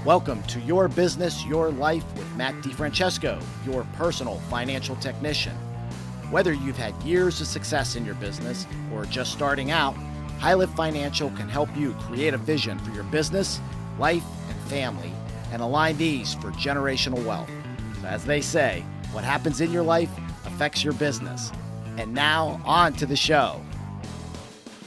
Welcome to Your Business, Your Life with Matt DiFrancesco, your personal financial technician. Whether you've had years of success in your business or just starting out, Highlift Financial can help you create a vision for your business, life, and family, and align these for generational wealth. So as they say, what happens in your life affects your business. And now, on to the show.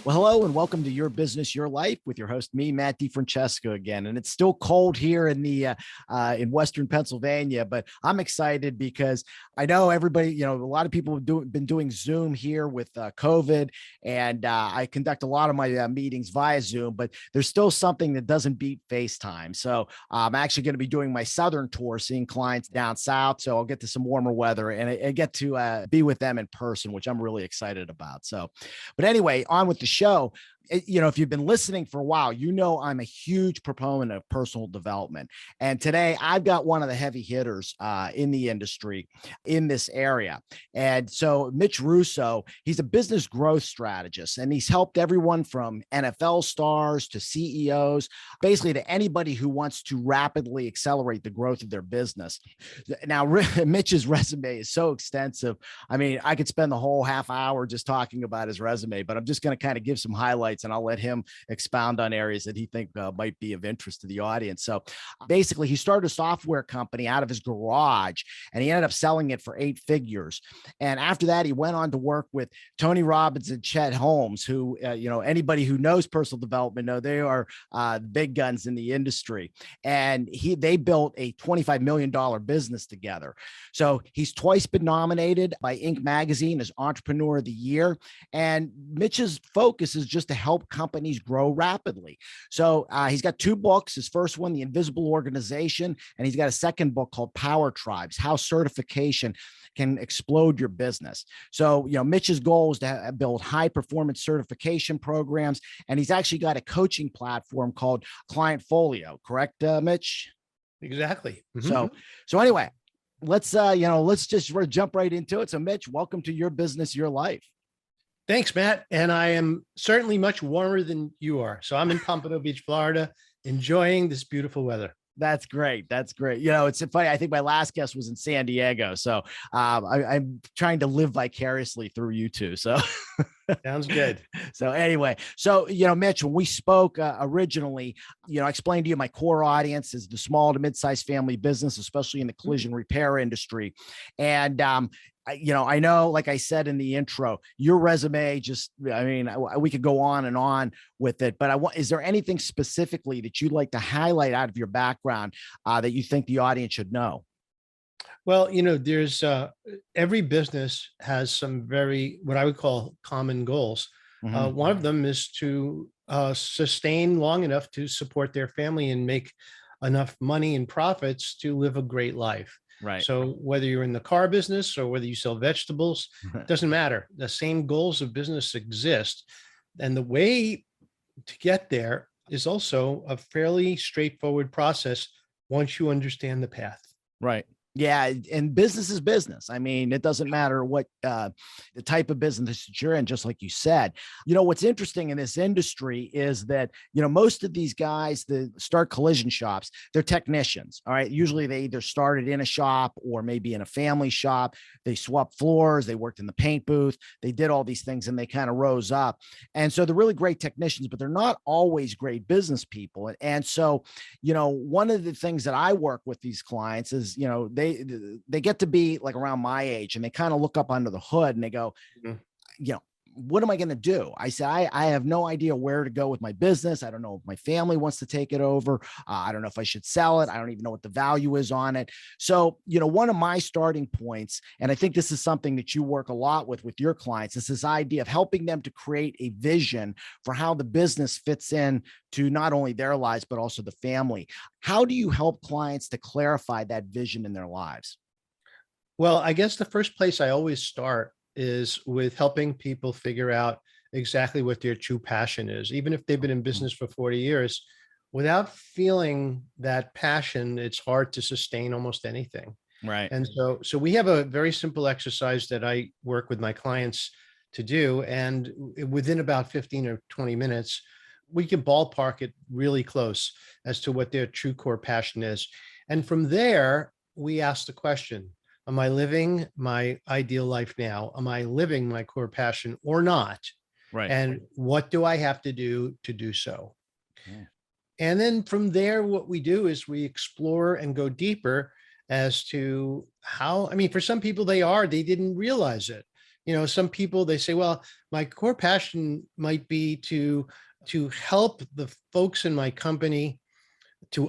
Well, hello and welcome to Your Business, Your Life with your host, me, Matt DiFrancesco again. And it's still cold here in in Western Pennsylvania, but I'm excited because I know everybody, a lot of people have been doing Zoom here with COVID, and I conduct a lot of my meetings via Zoom, but there's still something that doesn't beat FaceTime. So I'm actually going to be doing my Southern tour, seeing clients down South. So I'll get to some warmer weather and I get to be with them in person, which I'm really excited about. So, but anyway, on with the show. If you've been listening for a while, I'm a huge proponent of personal development. And today I've got one of the heavy hitters in the industry in this area. And so Mitch Russo, he's a business growth strategist, and he's helped everyone from NFL stars to CEOs, basically to anybody who wants to rapidly accelerate the growth of their business. Now, Mitch's resume is so extensive. I mean, I could spend the whole half hour just talking about his resume, but I'm just going to kind of give some highlights, and I'll let him expound on areas that he think might be of interest to the audience. So basically, he started a software company out of his garage, and he ended up selling it for 8 figures. And after that, he went on to work with Tony Robbins and Chet Holmes, who, anybody who knows personal development know they are big guns in the industry. And they built a $25 million business together. So he's twice been nominated by Inc. magazine as Entrepreneur of the Year. And Mitch's focus is just to help companies grow rapidly. So he's got 2 books. His first one, The Invisible Organization, and he's got a second book called Power Tribes: How Certification Can Explode Your Business. So, Mitch's goal is to build high performance certification programs, and he's actually got a coaching platform called Client Folio. Correct, Mitch? Exactly. Mm-hmm. So anyway, let's just jump right into it. So Mitch, welcome to Your Business, Your Life. Thanks, Matt. And I am certainly much warmer than you are. So I'm in Pompano Beach, Florida, enjoying this beautiful weather. That's great. That's great. It's funny. I think my last guest was in San Diego. So I'm trying to live vicariously through you two. So sounds good. So anyway, Mitch, when we spoke originally, I explained to you my core audience is the small to mid-sized family business, especially in the collision repair industry. And I know, like I said in the intro, your resume we could go on and on with it, but is there anything specifically that you'd like to highlight out of your background that you think the audience should know? Well, there's every business has some what I would call common goals. Mm-hmm. One of them is to sustain long enough to support their family and make enough money and profits to live a great life. Right. So whether you're in the car business or whether you sell vegetables, it doesn't matter. The same goals of business exist. And the way to get there is also a fairly straightforward process once you understand the path. Right. Yeah. And business is business. I mean, it doesn't matter what the type of business that you're in, just like you said. What's interesting in this industry is that, most of these guys that start collision shops, they're technicians. All right. Usually they either started in a shop or maybe in a family shop. They swapped floors. They worked in the paint booth. They did all these things and they kind of rose up. And so they're really great technicians, but they're not always great business people. And so, one of the things that I work with these clients is, they get to be like around my age and they kind of look up under the hood and they go, what am I going to do? I say, I have no idea where to go with my business. I don't know if my family wants to take it over. I don't know if I should sell it. I don't even know what the value is on it. So, one of my starting points, and I think this is something that you work a lot with your clients, is this idea of helping them to create a vision for how the business fits in to not only their lives, but also the family. How do you help clients to clarify that vision in their lives? Well, I guess the first place I always start is with helping people figure out exactly what their true passion is. Even if they've been in business for 40 years, without feeling that passion, it's hard to sustain almost anything. Right. And so we have a very simple exercise that I work with my clients to do. And within about 15 or 20 minutes, we can ballpark it really close as to what their true core passion is. And from there, we ask the question, am I living my ideal life now? Am I living my core passion or not? Right. And what do I have to do so? Yeah. And then from there, what we do is we explore and go deeper as to how, I mean, for some people, they didn't realize it. Some people, they say, well, my core passion might be to help the folks in my company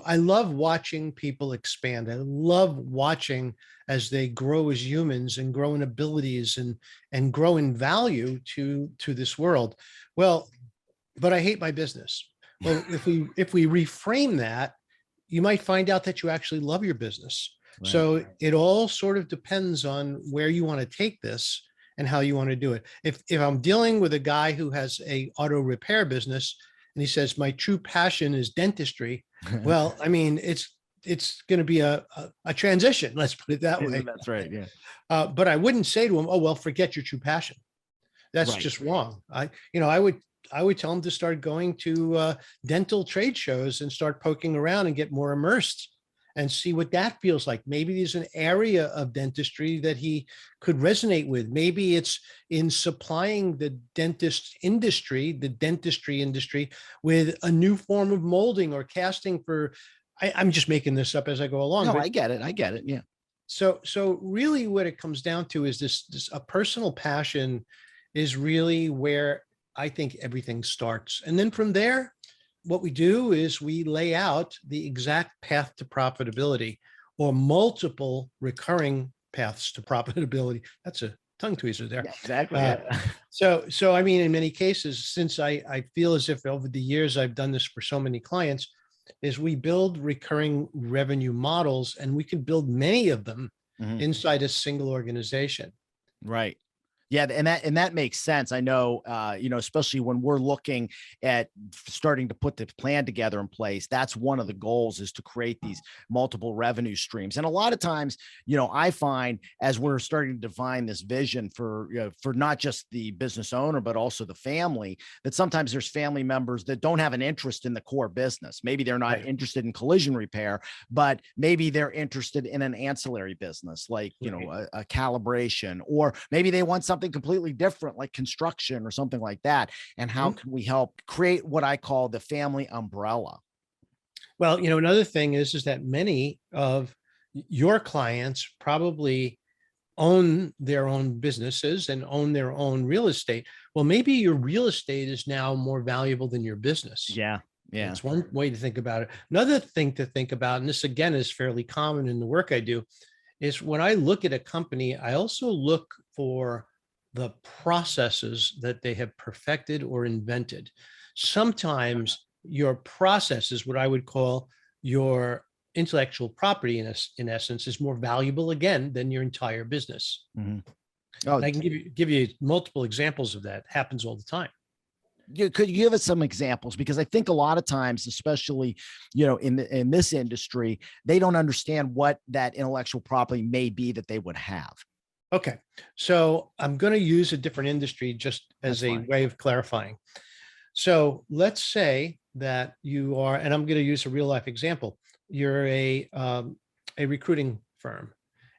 I love watching people expand. I love watching as they grow as humans and grow in abilities and grow in value to this world. Well, but I hate my business. Well, if we reframe that, you might find out that you actually love your business. Right. So it all sort of depends on where you want to take this and how you want to do it. If I'm dealing with a guy who has a auto repair business and he says, my true passion is dentistry, well, I mean, it's going to be a transition. Let's put it that way. That's right. Yeah. But I wouldn't say to him, "Oh, well, forget your true passion." That's Right. just wrong. I would tell him to start going to dental trade shows and start poking around and get more immersed and see what that feels like. Maybe there's an area of dentistry that he could resonate with. Maybe it's in supplying the dentistry industry with a new form of molding or casting for, I'm just making this up as I go along. No, but I get it. I get it. Yeah. So really what it comes down to is this a personal passion is really where I think everything starts. And then from there, what we do is we lay out the exact path to profitability or multiple recurring paths to profitability. That's a tongue twister there. Yeah, exactly. Yeah. So I mean, in many cases, since I feel as if over the years I've done this for so many clients, is we build recurring revenue models, and we can build many of them inside a single organization. Right. Yeah, and that makes sense. I know, especially when we're looking at starting to put the plan together in place, that's one of the goals, is to create these multiple revenue streams. And a lot of times, I find as we're starting to define this vision for not just the business owner, but also the family, that sometimes there's family members that don't have an interest in the core business. Maybe they're not interested in collision repair, but maybe they're interested in an ancillary business, like, a calibration, or maybe they want something completely different, like construction or something like that. And how can we help create what I call the family umbrella? Well, another thing is that many of your clients probably own their own businesses and own their own real estate. Well, maybe your real estate is now more valuable than your business. Yeah. Yeah. That's one way to think about it. Another thing to think about, and this again is fairly common in the work I do, is when I look at a company, I also look for the processes that they have perfected or invented. Sometimes your process is what I would call your intellectual property, in essence, is more valuable again than your entire business. Oh, I can give you multiple examples of that. It happens all the time. Could you give us some examples? Because I think a lot of times, especially, in this industry, they don't understand what that intellectual property may be that they would have. Okay. So I'm going to use a different industry just as a way of clarifying. So let's say that you are, and I'm going to use a real life example. You're a recruiting firm,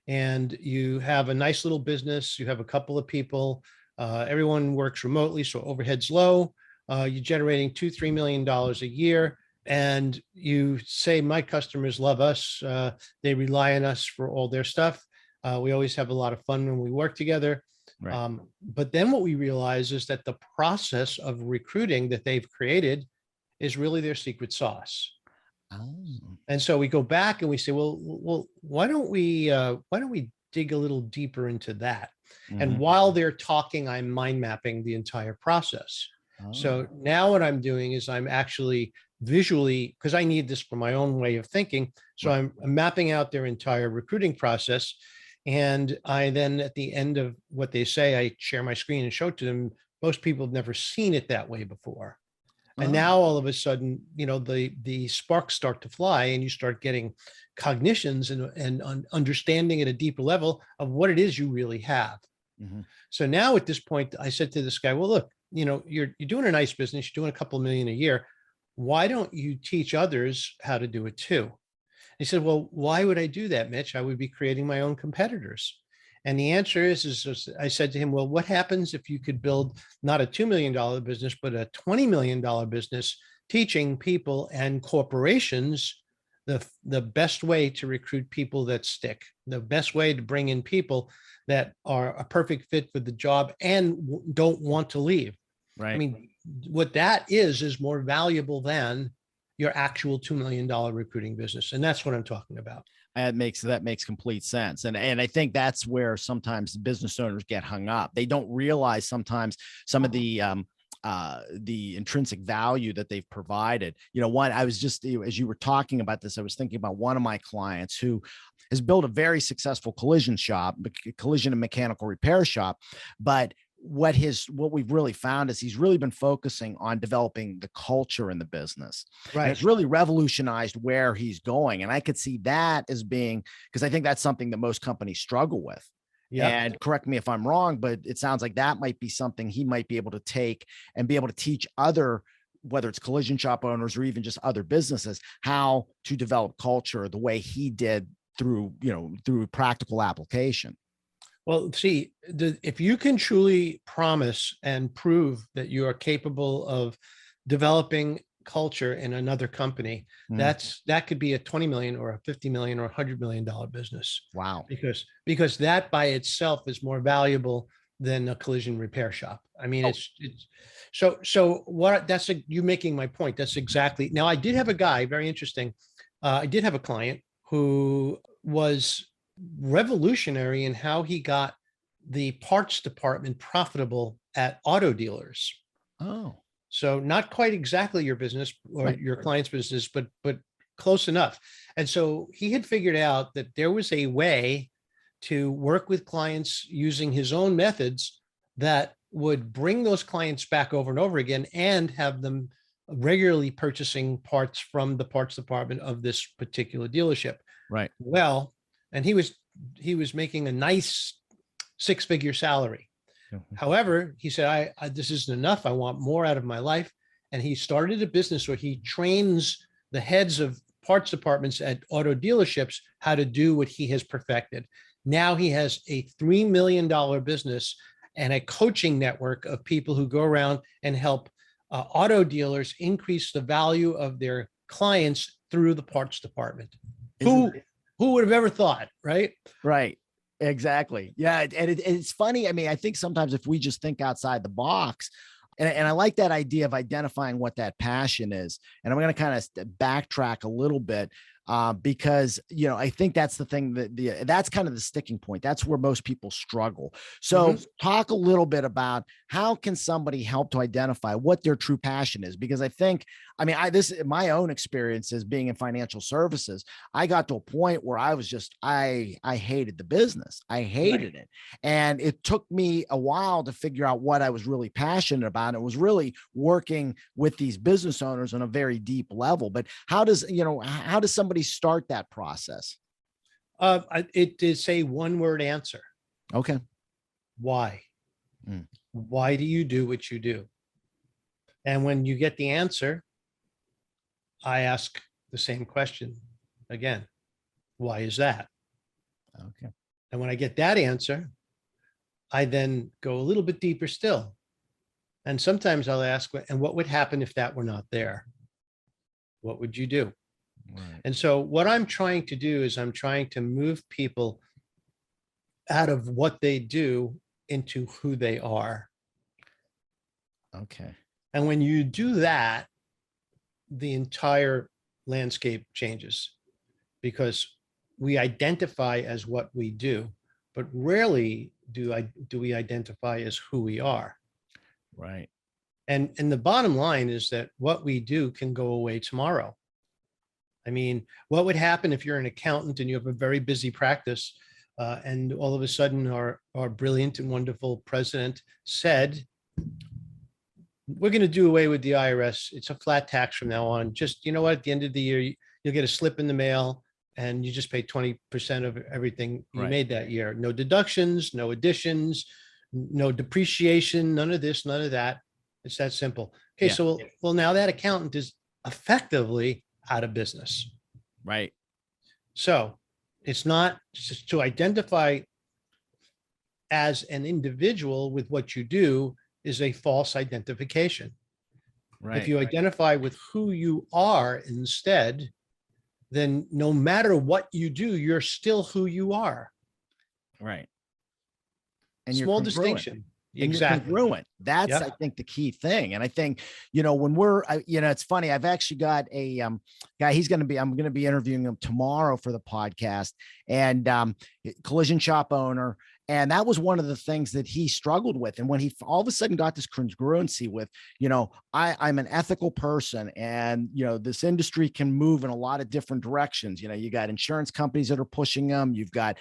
and you have a nice little business. You have a couple of people. Everyone works remotely, so overhead's low. You're generating $2-3 million a year. And you say, my customers love us. They rely on us for all their stuff. We always have a lot of fun when we work together. Right. But then what we realize is that the process of recruiting that they've created is really their secret sauce. Oh. And so we go back and we say, well, why don't we dig a little deeper into that? And while they're talking, I'm mind mapping the entire process. Oh. So now what I'm doing is I'm actually visually, because I need this for my own way of thinking. So I'm mapping out their entire recruiting process. And I then, at the end of what they say, I share my screen and show it to them. Most people have never seen it that way before. And now all of a sudden, the sparks start to fly, and you start getting cognitions and understanding at a deeper level of what it is you really have. So now at this point, I said to this guy, well, look, you're doing a nice business, you're doing a couple million a year. Why don't you teach others how to do it too? He said, well, why would I do that, Mitch? I would be creating my own competitors. And the answer is I said to him, well, what happens if you could build not a $2 million business, but a $20 million business, teaching people and corporations the best way to recruit people that stick, the best way to bring in people that are a perfect fit for the job and don't want to leave. Right. I mean, what that is more valuable than your actual $2 million recruiting business. And that's what I'm talking about. That makes complete sense. And I think that's where sometimes business owners get hung up. They don't realize sometimes some of the intrinsic value that they've provided. I was just, as you were talking about this, I was thinking about one of my clients who has built a very successful collision and mechanical repair shop. But what we've really found is he's really been focusing on developing the culture in the business. Right. And it's really revolutionized where he's going. And I could see that as being, because I think that's something that most companies struggle with. Yeah. And correct me if I'm wrong, but it sounds like that might be something he might be able to take and be able to teach other, whether it's collision shop owners or even just other businesses, how to develop culture the way he did through practical application. Well, see, if you can truly promise and prove that you are capable of developing culture in another company, that could be a 20 million or a 50 million or $100 million business. Wow. Because that by itself is more valuable than a collision repair shop. I mean, it's so what you making my point. That's exactly. Now, I did have a guy, very interesting. I did have a client who was revolutionary in how he got the parts department profitable at auto dealers. Oh, so not quite exactly your business or your client's business, but close enough. And so he had figured out that there was a way to work with clients using his own methods that would bring those clients back over and over again and have them regularly purchasing parts from the parts department of this particular dealership. Right. Well, and he was making a nice 6-figure salary. Mm-hmm. However, he said, I this isn't enough. I want more out of my life. And he started a business where he trains the heads of parts departments at auto dealerships how to do what he has perfected. Now he has a $3 million business and a coaching network of people who go around and help auto dealers increase the value of their clients through the parts department. Who would have ever thought, right? Right. Exactly. Yeah. And it's funny. I mean, I think sometimes if we just think outside the box, and I like that idea of identifying what that passion is. And I'm going to kind of backtrack a little bit because, I think that's the thing that's kind of the sticking point. That's where most people struggle. So talk a little bit about how can somebody help to identify what their true passion is? Because I think, my own experience as being in financial services, I got to a point where I was just, I hated the business. I hated it. And it took me a while to figure out what I was really passionate about. It was really working with these business owners on a very deep level. But how does somebody start that process? It is a one-word answer. Okay. Why? Why do you do what you do? And when you get the answer, I ask the same question again. Why is that? Okay. And when I get that answer, I then go a little bit deeper still. And sometimes I'll ask, and what would happen if that were not there? What would you do? Right. And so what I'm trying to do is I'm trying to move people out of what they do into who they are. Okay. And when you do that, the entire landscape changes because we identify as what we do, but rarely do we identify as who we are. Right. And the bottom line is that what we do can go away tomorrow. I mean, what would happen if you're an accountant and you have a very busy practice and all of a sudden our brilliant and wonderful president said, we're going to do away with the IRS. It's a flat tax from now on. Just, you know what, at the end of the year, you'll get a slip in the mail and you just pay 20% of everything you made that year. No deductions, no additions, no depreciation, none of this, none of that. It's that simple. Okay. Yeah. So, well, now that accountant is effectively out of business. Right. So it's not just to identify as an individual with what you do is a false identification. If Right. you identify with who you are instead, then no matter what you do, you're still who you are. Right. And you're Small congruent. distinction. And Exactly. you're congruent. That's, I think, the key thing. And I think, when it's funny, I've actually got a guy, I'm going to be interviewing him tomorrow for the podcast, and collision shop owner. And that was one of the things that he struggled with. And when he all of a sudden got this congruency with, I'm an ethical person, and, this industry can move in a lot of different directions. You got insurance companies that are pushing them. You've got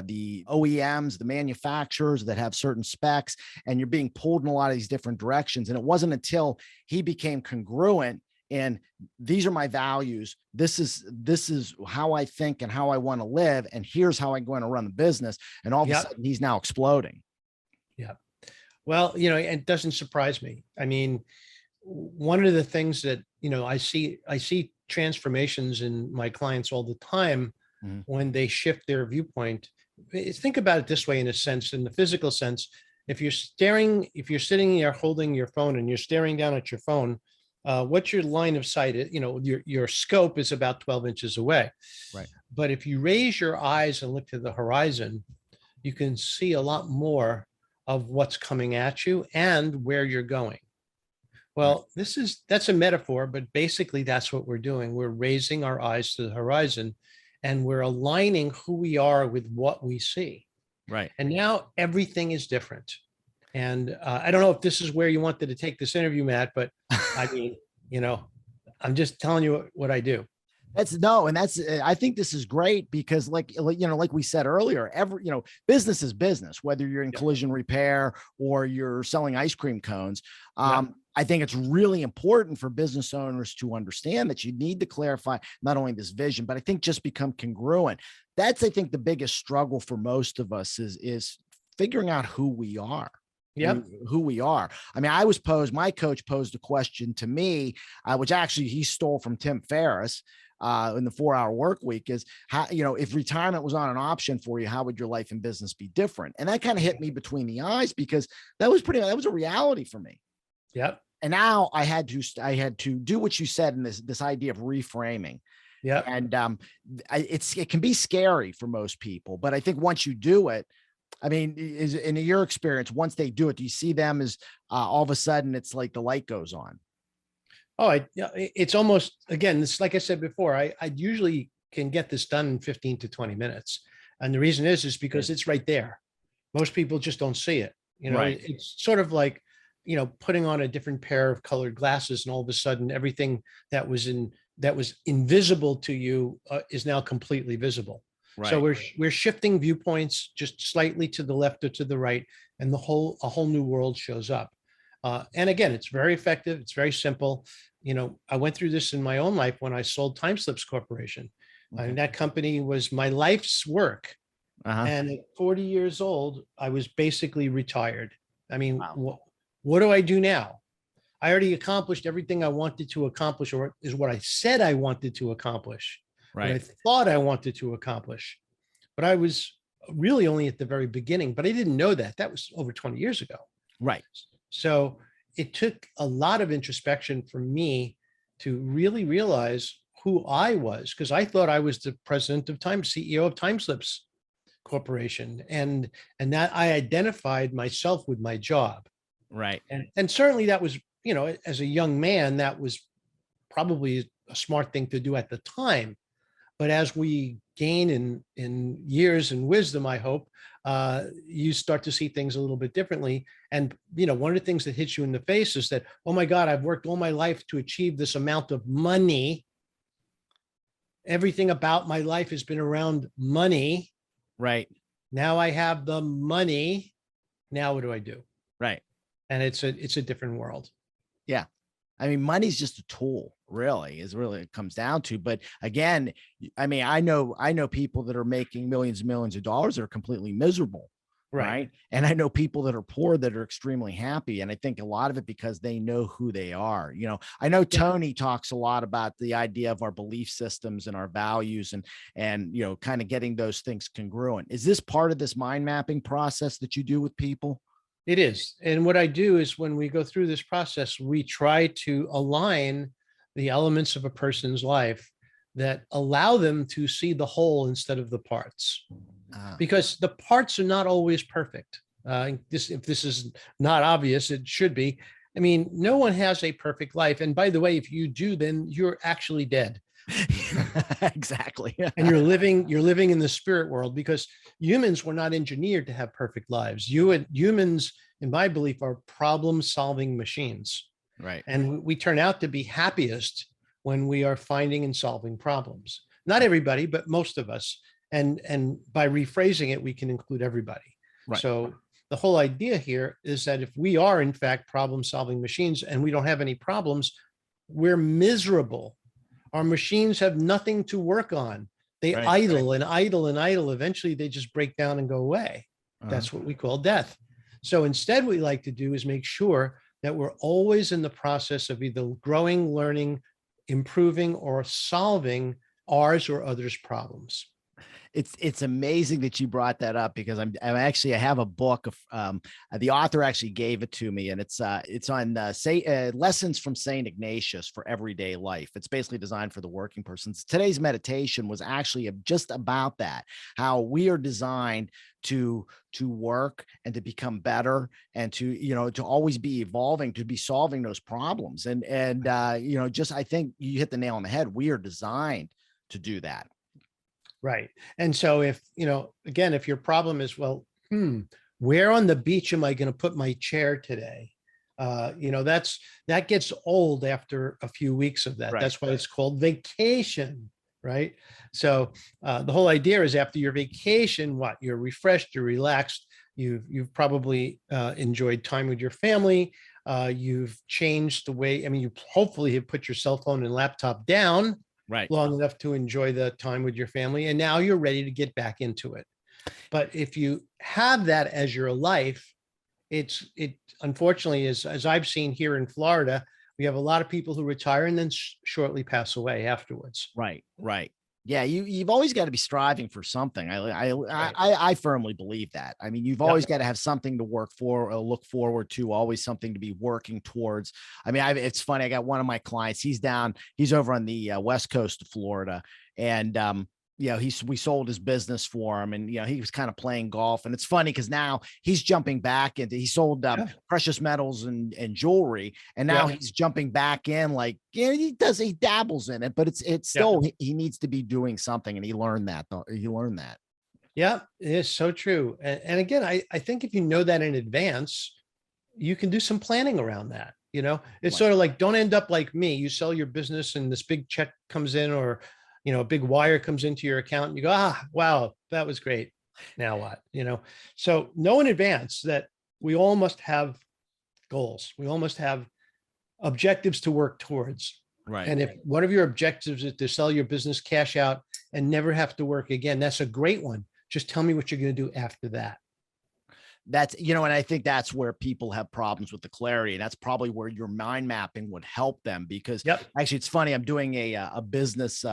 the OEMs, the manufacturers that have certain specs, and you're being pulled in a lot of these different directions. And it wasn't until he became congruent and these are my values. This is how I think and how I want to live. And here's how I'm going to run the business. And all of a sudden he's now exploding. Yeah. Well, it doesn't surprise me. I mean, one of the things that, I see transformations in my clients all the time when they shift their viewpoint. Think about it this way, in a sense, in the physical sense, if you're sitting there holding your phone and you're staring down at your phone, what's your line of sight? Your scope is about 12 inches away. Right. But if you raise your eyes and look to the horizon, you can see a lot more of what's coming at you and where you're going. Well, that's a metaphor, but basically that's what we're doing. We're raising our eyes to the horizon and we're aligning who we are with what we see. Right. And now everything is different. And I don't know if this is where you wanted to take this interview, Matt, but I mean, I'm just telling you what I do. I think this is great because like we said earlier, business is business, whether you're in collision repair or you're selling ice cream cones. I think it's really important for business owners to understand that you need to clarify not only this vision, but I think just become congruent. That's, I think, the biggest struggle for most of us is figuring out who we are. Who we are. I mean, my coach posed a question to me, which actually he stole from Tim Ferriss in the 4-Hour Work Week, is how, if retirement was on an option for you, how would your life and business be different? And that kind of hit me between the eyes because that was a reality for me. Yep. And now I had to do what you said in this idea of reframing. Yeah. And it can be scary for most people, but I think once you do it, I mean, is in your experience, once they do it, do you see them as all of a sudden it's like the light goes on? Oh, it's almost, again, this, like I said before, I usually can get this done in 15 to 20 minutes. And the reason is because it's right there. Most people just don't see it. Right. It's sort of like, putting on a different pair of colored glasses, and all of a sudden everything that was invisible to you is now completely visible. Right. So we're shifting viewpoints just slightly to the left or to the right, and a whole new world shows up. And again, it's very effective. It's very simple. I went through this in my own life when I sold Time Slips Corporation. Okay. And that company was my life's work. And at 40 years old, I was basically retired. I mean, wow. What do I do now? I already accomplished everything I wanted to accomplish, or is what I said I wanted to accomplish. Right. What I thought I wanted to accomplish. But I was really only at the very beginning, but I didn't know that. That was over 20 years ago. Right. So it took a lot of introspection for me to really realize who I was, because I thought I was the president of CEO of Time Slips Corporation. And that I identified myself with my job. Right. And certainly that was, as a young man, that was probably a smart thing to do at the time. But as we gain in years and wisdom, I hope, you start to see things a little bit differently. And, one of the things that hits you in the face is that, oh my God, I've worked all my life to achieve this amount of money. Everything about my life has been around money. Right. Now I have the money. Now what do I do? Right. And it's a different world. Yeah. I mean, money's just a tool, really, is really it comes down to. But again, I mean, I know people that are making millions and millions of dollars that are completely miserable. Right. right? And I know people that are poor that are extremely happy. And I think a lot of it because they know who they are. I know Yeah. Tony talks a lot about the idea of our belief systems and our values and kind of getting those things congruent. Is this part of this mind mapping process that you do with people? It is. And what I do is when we go through this process, we try to align the elements of a person's life that allow them to see the whole instead of the parts, Ah, because the parts are not always perfect. If this is not obvious, it should be. I mean, no one has a perfect life. And by the way, if you do, then you're actually dead. exactly. And you're living in the spirit world, because humans were not engineered to have perfect lives. Humans, in my belief, are problem solving machines. Right. And we turn out to be happiest when we are finding and solving problems. Not everybody, but most of us. And by rephrasing it, we can include everybody. Right. So the whole idea here is that if we are in fact problem solving machines and we don't have any problems, we're miserable. Our machines have nothing to work on. They Right. idle and idle and idle. Eventually they just break down and go away. That's what we call death. So instead, what we like to do is make sure that we're always in the process of either growing, learning, improving, or solving ours or others' problems. It's amazing that you brought that up because I have a book of the author actually gave it to me, and it's on lessons from Saint Ignatius for everyday life. It's basically designed for the working persons. Today's meditation was actually just about that, how we are designed to work and to become better and to always be evolving, to be solving those problems. And just I think you hit the nail on the head. We are designed to do that. Right. And so again, if your problem is, well, where on the beach am I going to put my chair today? That gets old after a few weeks of that. Right. That's why it's called vacation. Right. So the whole idea is after your vacation, what? You're refreshed, you're relaxed. You've probably enjoyed time with your family. You've changed the way, you hopefully have put your cell phone and laptop down Right. long enough to enjoy the time with your family. And now you're ready to get back into it. But if you have that as your life, it unfortunately is, as I've seen here in Florida, we have a lot of people who retire and then shortly pass away afterwards. Right. Right. Yeah, you've always got to be striving for something. I firmly believe that. I mean, you've always got to have something to work for, or look forward to, always something to be working towards. I mean, it's funny. I got one of my clients. He's over on the West Coast of Florida, and we sold his business for him, and he was kind of playing golf. And it's funny because now he's jumping back into, he sold precious metals and jewelry, and now he's jumping back in, like he dabbles in it, but it's still he needs to be doing something, and he learned that. Yeah, it is so true. And again, I think if you know that in advance, you can do some planning around that. It's sort of like, don't end up like me. You sell your business and this big check comes in, or a big wire comes into your account and you go, wow, that was great. Now what? So know in advance that we all must have goals. We all must have objectives to work towards. Right. And if one of your objectives is to sell your business, cash out, and never have to work again, that's a great one. Just tell me what you're going to do after that. That's, and I think that's where people have problems with the clarity. And that's probably where your mind mapping would help them, because actually it's funny. I'm doing a business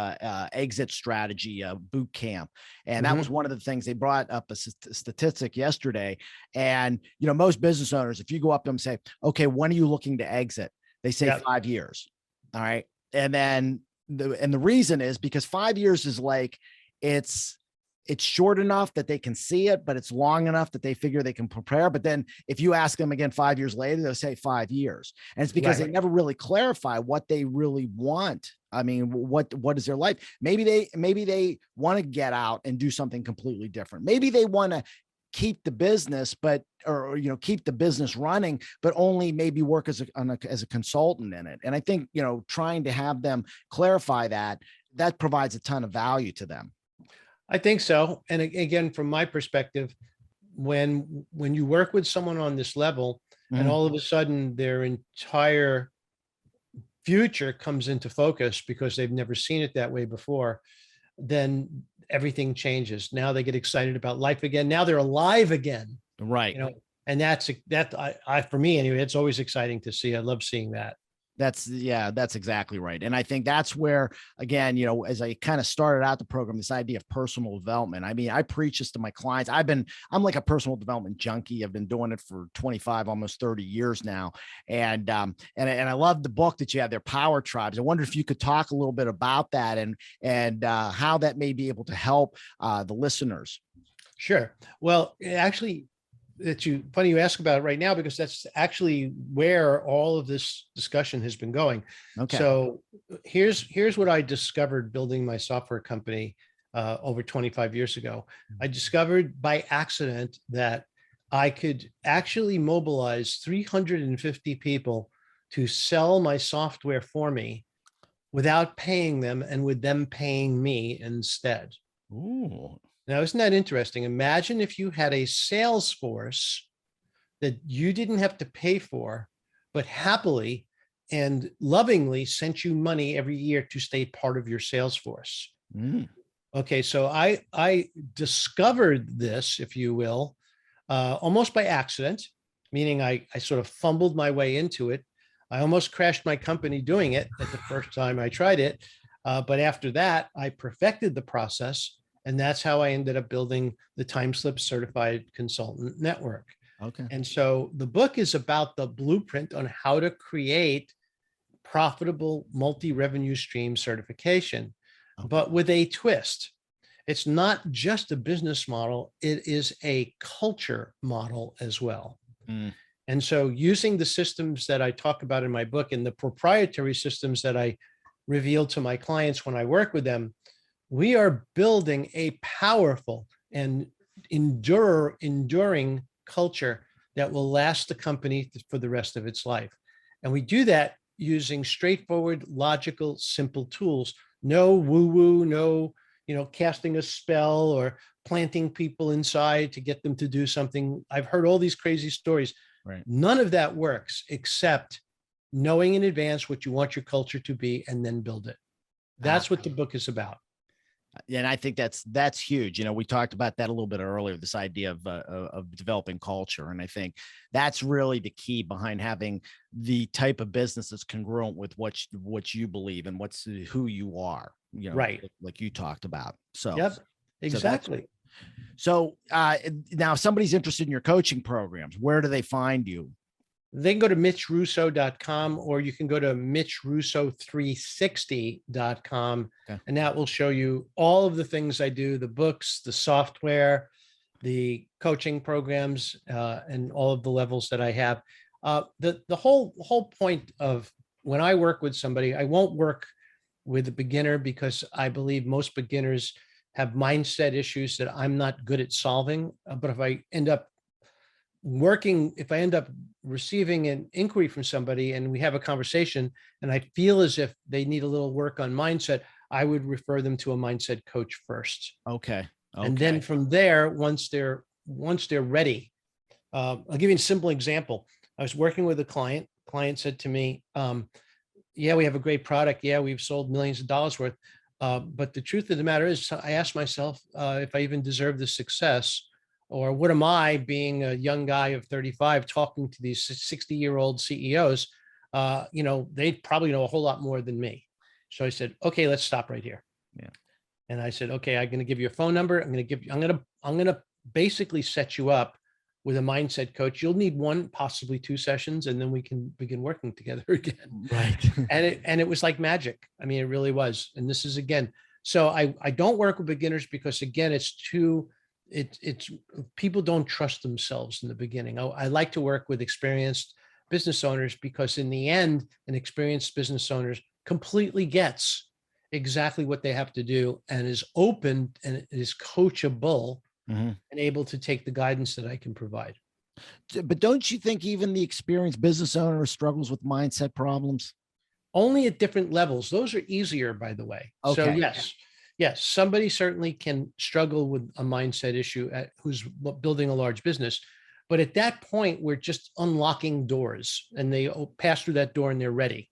exit strategy boot camp. And that was one of the things they brought up, a statistic yesterday. And, most business owners, if you go up to them and say, okay, when are you looking to exit? They say 5 years. All right. And then the reason is because 5 years is like, it's short enough that they can see it, but it's long enough that they figure they can prepare. But then if you ask them again 5 years later, they'll say 5 years. And it's because they never really clarify what they really want. I mean, what is their life? Maybe they want to get out and do something completely different. Maybe they want to keep the business, or keep the business running, but only maybe work as a consultant in it. And I think, trying to have them clarify that provides a ton of value to them. I think so. And again, from my perspective, when you work with someone on this level and all of a sudden their entire future comes into focus because they've never seen it that way before, then everything changes. Now they get excited about life again. Now they're alive again. Right. And for me anyway, it's always exciting to see. I love seeing that. That's exactly right. And I think that's where, again, as I kind of started out the program, this idea of personal development. I mean, I preach this to my clients. I'm like a personal development junkie. I've been doing it for 25, almost 30 years now. And I love the book that you have there, Power Tribes. I wonder if you could talk a little bit about that and how that may be able to help the listeners. Sure. Well, actually, funny you ask about it right now, because that's actually where all of this discussion has been going. Okay. So here's what I discovered building my software company over 25 years ago. I discovered by accident that I could actually mobilize 350 people to sell my software for me without paying them, and with them paying me instead. Ooh. Now, isn't that interesting? Imagine if you had a sales force that you didn't have to pay for, but happily and lovingly sent you money every year to stay part of your sales force. Mm. Okay, so I discovered this, if you will, almost by accident, meaning I sort of fumbled my way into it. I almost crashed my company doing it at the first time I tried it. But after that, I perfected the process. And that's how I ended up building the TimeSlip Certified Consultant Network. Okay. And so the book is about the blueprint on how to create profitable multi-revenue stream certification, but with a twist. It's not just a business model, it is a culture model as well. Mm. And so using the systems that I talk about in my book and the proprietary systems that I reveal to my clients when I work with them, we are building a powerful and enduring culture that will last the company for the rest of its life. And we do that using straightforward, logical, simple tools. No woo-woo, no, casting a spell or planting people inside to get them to do something. I've heard all these crazy stories. Right. None of that works except knowing in advance what you want your culture to be and then build it. That's what the book is about. And I think that's huge. We talked about that a little bit earlier, this idea of developing culture. And I think that's really the key behind having the type of business that's congruent with what you believe and who you are, right. Like you talked about. So, yep, exactly. So now if somebody's interested in your coaching programs, where do they find you? They can go to mitchrusso.com, or you can go to mitchrusso360.com. Okay. And that will show you all of the things I do, the books, the software, the coaching programs, and all of the levels that I have. The whole point of when I work with somebody, I won't work with a beginner because I believe most beginners have mindset issues that I'm not good at solving. But if I end up receiving an inquiry from somebody and we have a conversation and I feel as if they need a little work on mindset, I would refer them to a mindset coach first. Okay. And then from there, once they're ready, I'll give you a simple example. I was working with a client. Client said to me, yeah, we have a great product. Yeah, we've sold millions of dollars worth. But the truth of the matter is, I asked myself if I even deserve the success. Or what am I, being a young guy of 35, talking to these 60-year-old CEOs? They probably know a whole lot more than me. So I said, okay, let's stop right here. Yeah. And I said, okay, I'm going to give you a phone number. I'm going to basically set you up with a mindset coach. You'll need one, possibly two sessions, and then we can begin working together again. Right. and it was like magic. I mean, it really was. And this is, again, so I don't work with beginners because, again, it's people don't trust themselves in the beginning. I like to work with experienced business owners because in the end, an experienced business owner completely gets exactly what they have to do and is open and is coachable and able to take the guidance that I can provide. But don't you think even the experienced business owner struggles with mindset problems? Only at different levels. Those are easier, by the way. Okay. So yes, somebody certainly can struggle with a mindset issue who's building a large business. But at that point, we're just unlocking doors and they pass through that door and they're ready.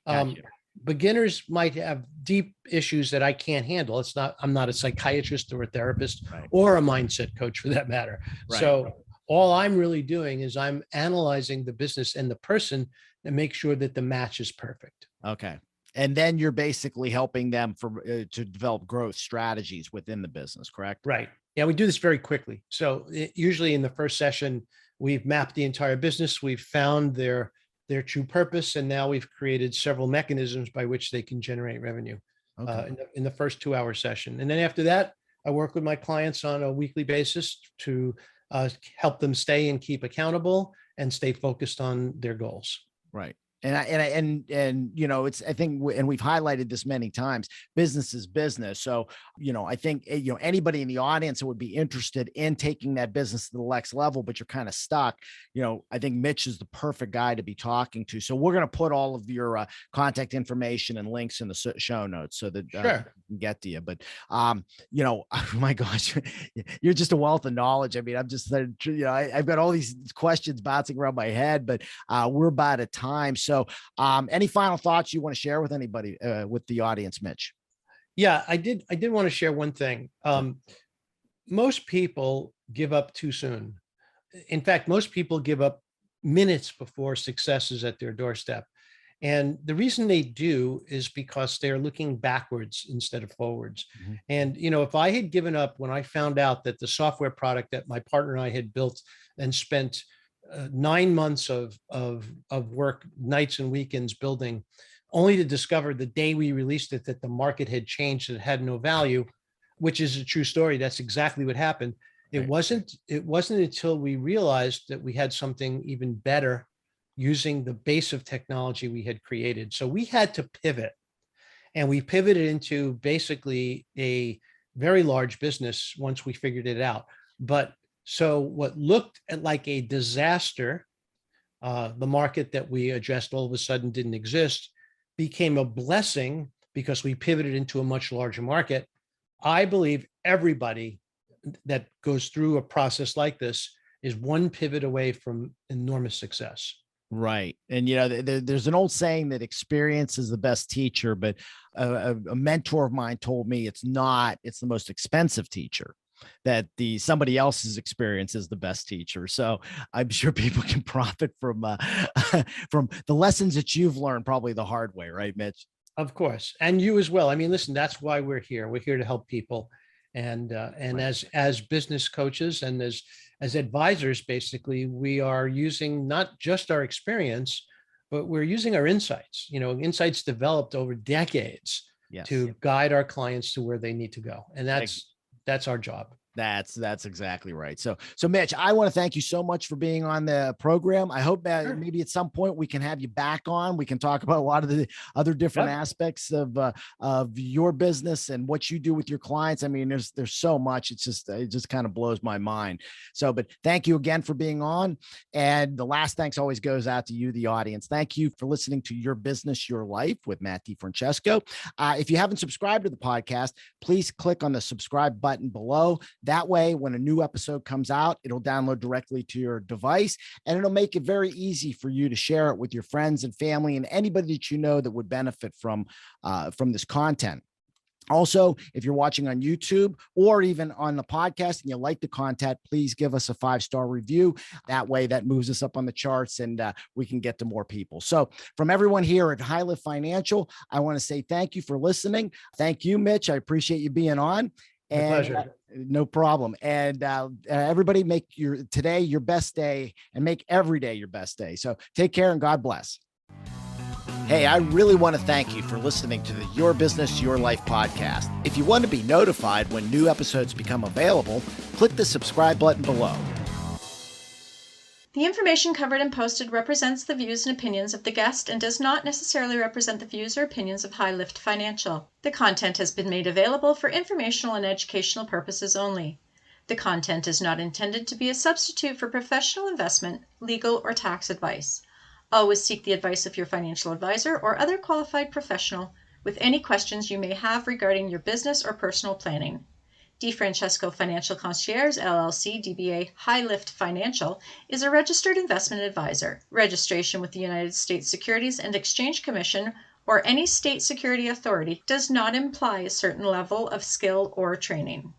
Gotcha. Beginners might have deep issues that I can't handle. I'm not a psychiatrist or a therapist, right, or a mindset coach for that matter. Right. So All I'm really doing is I'm analyzing the business and the person and make sure that the match is perfect. Okay. And then you're basically helping them to develop growth strategies within the business, correct? Right. Yeah, we do this very quickly. So usually in the first session, we've mapped the entire business, we've found their true purpose, and now we've created several mechanisms by which they can generate revenue Okay. in the first 2 hour session. And then after that, I work with my clients on a weekly basis to help them stay and keep accountable and stay focused on their goals. Right. And you know, it's, I think, and we've highlighted this many times, business is business. So, you know, I think, you know, anybody in the audience that would be interested in taking that business to the next level, but you're kind of stuck, you know, I think Mitch is the perfect guy to be talking to. So we're going to put all of your contact information and links in the show notes so that Sure. we can get to you. But, you know, oh my gosh, you're just a wealth of knowledge. I mean, I'm just, you know, I've got all these questions bouncing around my head, but we're about at time. So any final thoughts you want to share with anybody, with the audience, Mitch? Yeah, I did want to share one thing. Most people give up too soon. In fact, most people give up minutes before success is at their doorstep. And the reason they do is because they're looking backwards instead of forwards. Mhm. And, you know, if I had given up when I found out that the software product that my partner and I had built and spent 9 months of work, nights and weekends building, only to discover the day we released it that the market had changed, it had no value, which is a true story. That's exactly what happened. It Right. wasn't until we realized that we had something even better using the base of technology we had created. So we had to pivot, and we pivoted into basically a very large business once we figured it out. But so what looked like a disaster, the market that we addressed all of a sudden didn't exist, became a blessing because we pivoted into a much larger market. I believe everybody that goes through a process like this is one pivot away from enormous success. Right. And, you know, there's an old saying that experience is the best teacher, but a mentor of mine told me it's not, it's the most expensive teacher, that somebody else's experience is the best teacher. So I'm sure people can profit from, from the lessons that you've learned probably the hard way. Right, Mitch? Of course, and you as well. I mean, listen, that's why we're here. We're here to help people, and Right. as business coaches and as advisors, basically, we are using not just our experience, but we're using our insights. You know, insights developed over decades Yes. to guide our clients to where they need to go, and that's our job. That's exactly right. So Mitch, I want to thank you so much for being on the program. I hope that Sure. maybe at some point we can have you back on. We can talk about a lot of the other different Yep. aspects of your business and what you do with your clients. I mean, there's so much. It just kind of blows my mind. So, but thank you again for being on. And the last thanks always goes out to you, the audience. Thank you for listening to Your Business, Your Life with Matt DiFrancesco. If you haven't subscribed to the podcast, please click on the subscribe button below. That way, when a new episode comes out, it'll download directly to your device, and it'll make it very easy for you to share it with your friends and family and anybody that you know that would benefit from this content. Also, if you're watching on YouTube or even on the podcast and you like the content, please give us a 5-star review. That way, that moves us up on the charts and we can get to more people. So from everyone here at High Lift Financial, I want to say thank you for listening. Thank you, Mitch. I appreciate you being on. My And pleasure. no problem. And everybody make today your best day and make every day your best day. So take care and God bless. Hey, I really want to thank you for listening to the Your Business, Your Life podcast. If you want to be notified when new episodes become available, click the subscribe button below. The information covered and posted represents the views and opinions of the guest and does not necessarily represent the views or opinions of High Lift Financial. The content has been made available for informational and educational purposes only. The content is not intended to be a substitute for professional investment, legal, or tax advice. Always seek the advice of your financial advisor or other qualified professional with any questions you may have regarding your business or personal planning. DiFrancesco Financial Concierge, LLC, DBA High Lift Financial, is a registered investment advisor. Registration with the United States Securities and Exchange Commission or any state security authority does not imply a certain level of skill or training.